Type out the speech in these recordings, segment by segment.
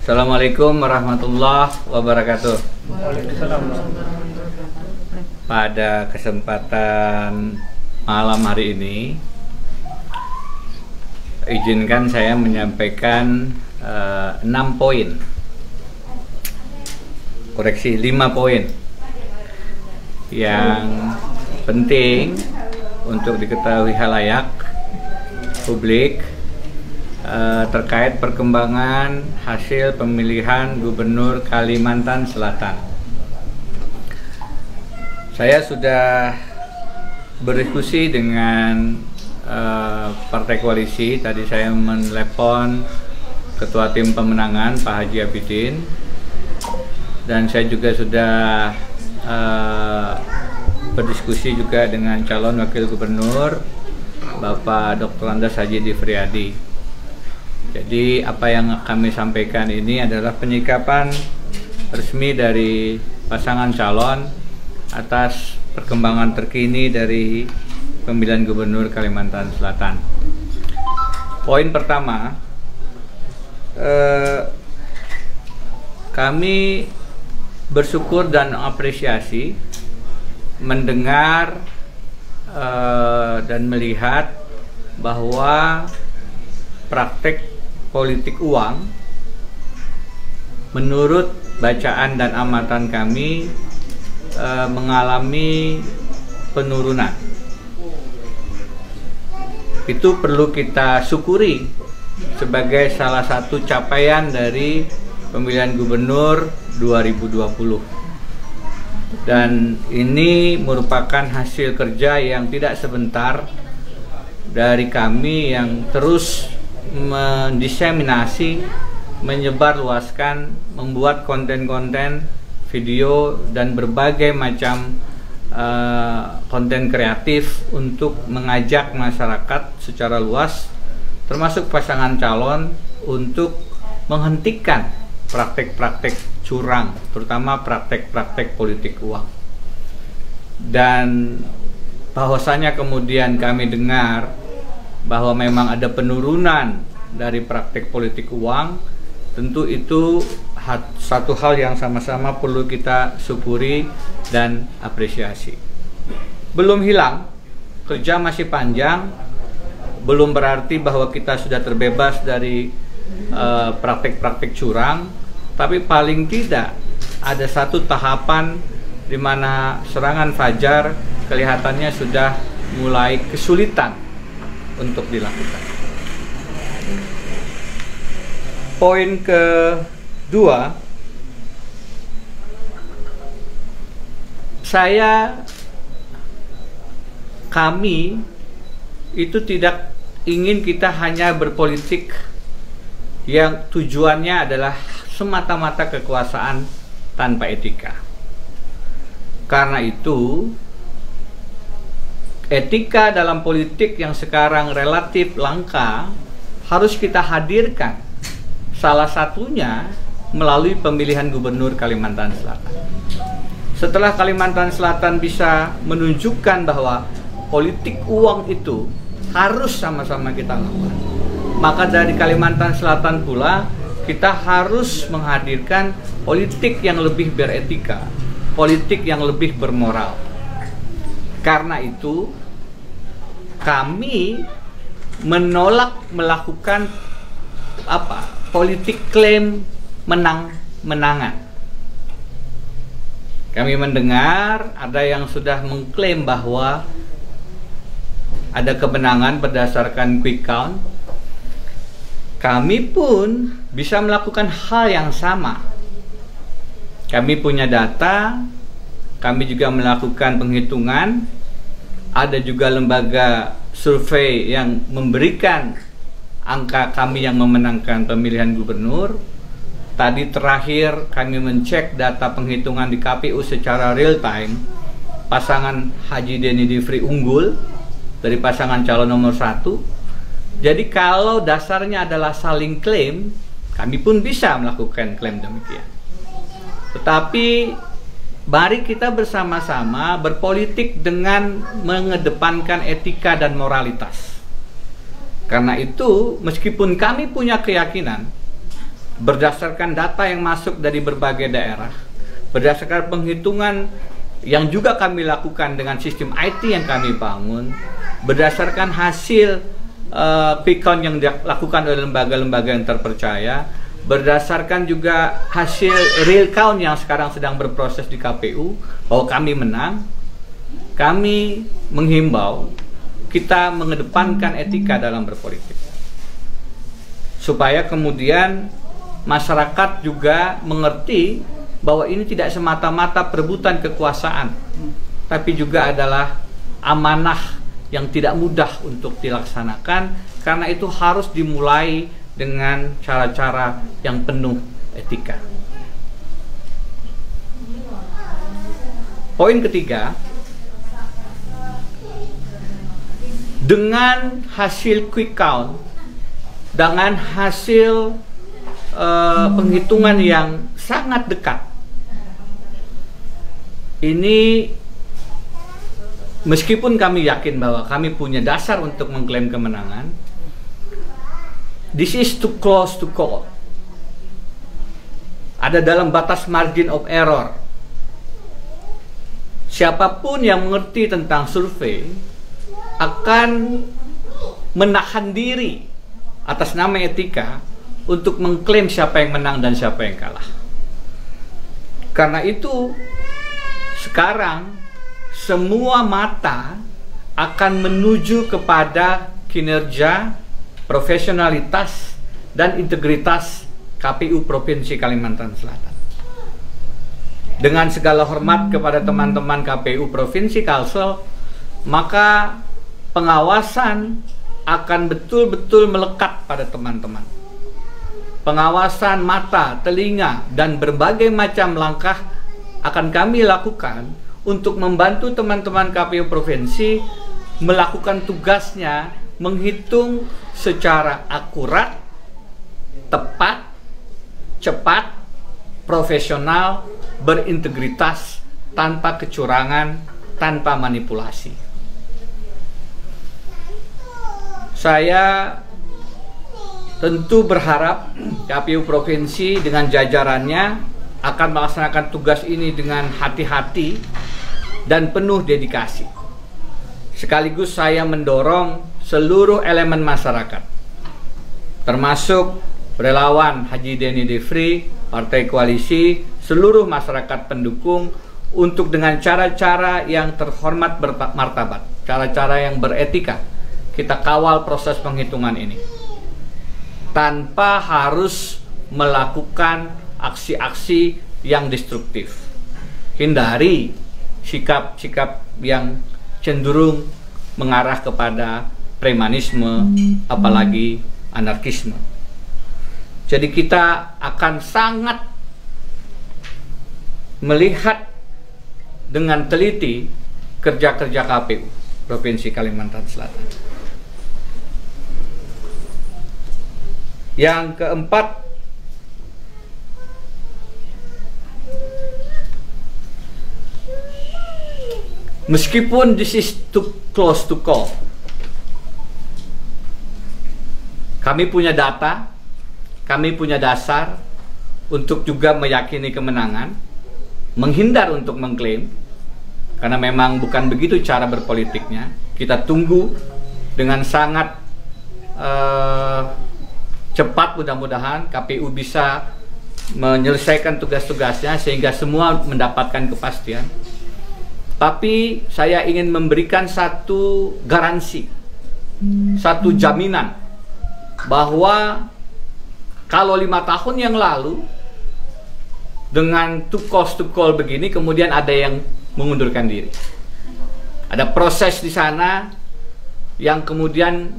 Assalamualaikum warahmatullahi wabarakatuh. Pada kesempatan malam hari ini, izinkan saya menyampaikan 6 poin. Koreksi, 5 poin yang penting untuk diketahui khalayak publik terkait perkembangan hasil pemilihan Gubernur Kalimantan Selatan. Saya sudah berdiskusi dengan partai koalisi. Tadi saya menelepon Ketua Tim Pemenangan Pak Haji Abidin, dan saya juga sudah berdiskusi juga dengan calon Wakil Gubernur Bapak Dr. Andes Haji Difriadi. Jadi apa yang kami sampaikan ini adalah penyikapan resmi dari pasangan calon atas perkembangan terkini dari pemilihan Gubernur Kalimantan Selatan. Poin pertama, kami bersyukur dan apresiasi mendengar dan melihat bahwa praktek politik uang menurut bacaan dan amatan kami mengalami penurunan. Itu perlu kita syukuri sebagai salah satu capaian dari pemilihan gubernur 2020. Dan ini merupakan hasil kerja yang tidak sebentar dari kami yang terus mendiseminasi, menyebarluaskan, membuat konten-konten video dan berbagai macam konten kreatif untuk mengajak masyarakat secara luas, termasuk pasangan calon, untuk menghentikan praktek-praktek curang, terutama praktek-praktek politik uang. Dan bahwasanya kemudian kami dengar bahwa memang ada penurunan dari praktek politik uang, tentu itu satu hal yang sama-sama perlu kita syukuri dan apresiasi. Belum hilang, kerja masih panjang, belum berarti bahwa kita sudah terbebas dari praktek-praktek curang, tapi paling tidak ada satu tahapan di mana serangan fajar kelihatannya sudah mulai kesulitan untuk dilakukan. Poin kedua, kami itu tidak ingin kita hanya berpolitik yang tujuannya adalah semata-mata kekuasaan tanpa etika. Karena itu, etika dalam politik yang sekarang relatif langka harus kita hadirkan, salah satunya melalui pemilihan Gubernur Kalimantan Selatan. Setelah Kalimantan Selatan bisa menunjukkan bahwa politik uang itu harus sama-sama kita lakukan, maka dari Kalimantan Selatan pula kita harus menghadirkan politik yang lebih beretika, politik yang lebih bermoral. Karena itu kami menolak melakukan politik klaim menang-menangan. Kami mendengar ada yang sudah mengklaim bahwa ada kemenangan berdasarkan quick count. Kami pun bisa melakukan hal yang sama. Kami punya data, kami juga melakukan penghitungan. Ada juga lembaga survei yang memberikan angka kami yang memenangkan pemilihan gubernur. Tadi terakhir kami mencek data penghitungan di KPU secara real time. Pasangan Haji Deni Difri unggul dari pasangan calon nomor 1. Jadi kalau dasarnya adalah saling klaim, kami pun bisa melakukan klaim demikian. Tetapi mari kita bersama-sama berpolitik dengan mengedepankan etika dan moralitas. Karena itu, meskipun kami punya keyakinan berdasarkan data yang masuk dari berbagai daerah, berdasarkan penghitungan yang juga kami lakukan dengan sistem IT yang kami bangun, berdasarkan hasil quick count yang dilakukan oleh lembaga-lembaga yang terpercaya, berdasarkan juga hasil real count yang sekarang sedang berproses di KPU, bahwa kami menang. Kami menghimbau kita mengedepankan etika dalam berpolitik, supaya kemudian masyarakat juga mengerti bahwa ini tidak semata-mata perebutan kekuasaan, tapi juga adalah amanah yang tidak mudah untuk dilaksanakan, karena itu harus dimulai dengan cara-cara yang penuh etika. Poin ketiga, dengan hasil quick count, dengan hasil penghitungan yang sangat dekat, ini meskipun kami yakin bahwa kami punya dasar untuk mengklaim kemenangan, this is too close to call. Ada dalam batas margin of error. Siapapun yang mengerti tentang survei akan menahan diri atas nama etika untuk mengklaim siapa yang menang dan siapa yang kalah. Karena itu, sekarang semua mata akan menuju kepada kinerja, profesionalitas, dan integritas KPU Provinsi Kalimantan Selatan. Dengan segala hormat kepada teman-teman KPU Provinsi Kalsel, maka pengawasan akan betul-betul melekat pada teman-teman. Pengawasan mata, telinga, dan berbagai macam langkah akan kami lakukan untuk membantu teman-teman KPU Provinsi melakukan tugasnya, menghitung secara akurat, tepat, cepat, profesional, berintegritas, tanpa kecurangan, tanpa manipulasi. Saya tentu berharap KPU Provinsi dengan jajarannya akan melaksanakan tugas ini dengan hati-hati dan penuh dedikasi. Sekaligus saya mendorong seluruh elemen masyarakat, termasuk relawan Haji Denny Defri, Partai Koalisi, seluruh masyarakat pendukung, untuk dengan cara-cara yang terhormat bermartabat, cara-cara yang beretika, kita kawal proses penghitungan ini tanpa harus melakukan aksi-aksi yang destruktif. Hindari sikap-sikap yang cenderung mengarah kepada premanisme, apalagi anarkisme. Jadi kita akan sangat melihat dengan teliti kerja-kerja KPU Provinsi Kalimantan Selatan. Yang keempat, meskipun this is too close to call, kami punya data, kami punya dasar untuk juga meyakini kemenangan, menghindar untuk mengklaim, karena memang bukan begitu cara berpolitiknya. Kita tunggu dengan sangat cepat, mudah-mudahan KPU bisa menyelesaikan tugas-tugasnya sehingga semua mendapatkan kepastian. Tapi saya ingin memberikan satu garansi, satu jaminan bahwa kalau 5 tahun yang lalu dengan too close to call begini, kemudian ada yang mengundurkan diri, ada proses di sana yang kemudian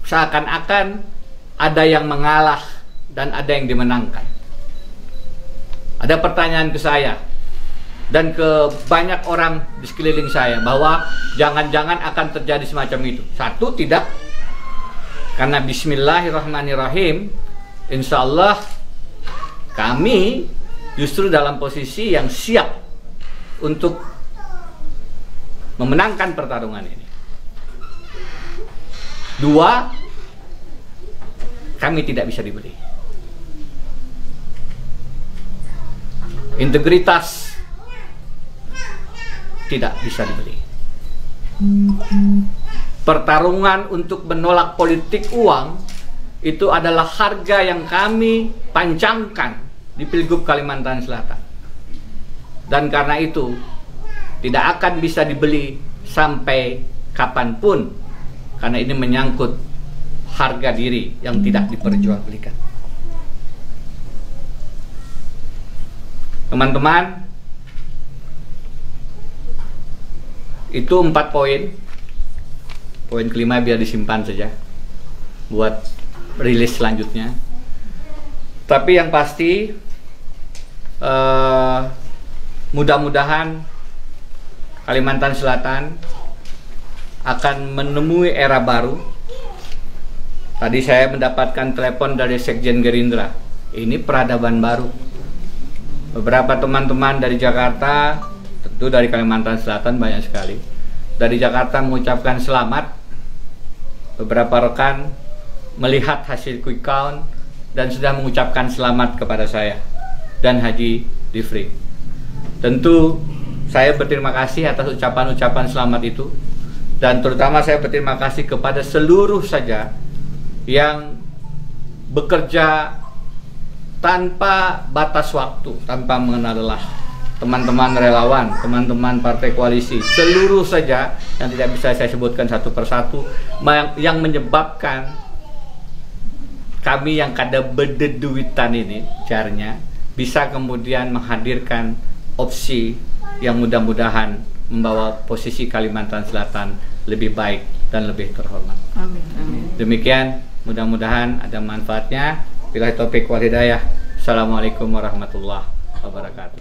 seakan-akan ada yang mengalah dan ada yang dimenangkan. Ada pertanyaan ke saya dan ke banyak orang di sekeliling saya bahwa jangan-jangan akan terjadi semacam itu. Satu, tidak, karena bismillahirrahmanirrahim, insya Allah kami justru dalam posisi yang siap untuk memenangkan pertarungan ini. Dua, kami tidak bisa dibeli. Integritas tidak bisa dibeli. Pertarungan untuk menolak politik uang itu adalah harga yang kami pancangkan di Pilgub Kalimantan Selatan. Dan karena itu tidak akan bisa dibeli sampai kapanpun, karena ini menyangkut harga diri yang tidak diperjualbelikan. Teman-teman, itu 4 poin. Poin kelima biar disimpan saja buat rilis selanjutnya. Tapi yang pasti mudah-mudahan Kalimantan Selatan akan menemui era baru. Tadi saya mendapatkan telepon dari Sekjen Gerindra. Ini peradaban baru. Beberapa teman-teman dari Jakarta, tentu dari Kalimantan Selatan banyak sekali, dari Jakarta mengucapkan selamat. Beberapa rekan melihat hasil quick count dan sudah mengucapkan selamat kepada saya dan Haji Difri. Tentu saya berterima kasih atas ucapan-ucapan selamat itu, dan terutama saya berterima kasih kepada seluruh saja yang bekerja tanpa batas waktu, tanpa mengenal lelah. Teman-teman relawan, teman-teman partai koalisi, seluruh saja yang tidak bisa saya sebutkan satu persatu, yang menyebabkan kami yang kada berdeduitan ini jarnya bisa kemudian menghadirkan opsi yang mudah-mudahan membawa posisi Kalimantan Selatan lebih baik dan lebih terhormat. Amin. Amin. Demikian, mudah-mudahan ada manfaatnya. Billahi taufiq wal hidayah. Assalamualaikum warahmatullahi wabarakatuh.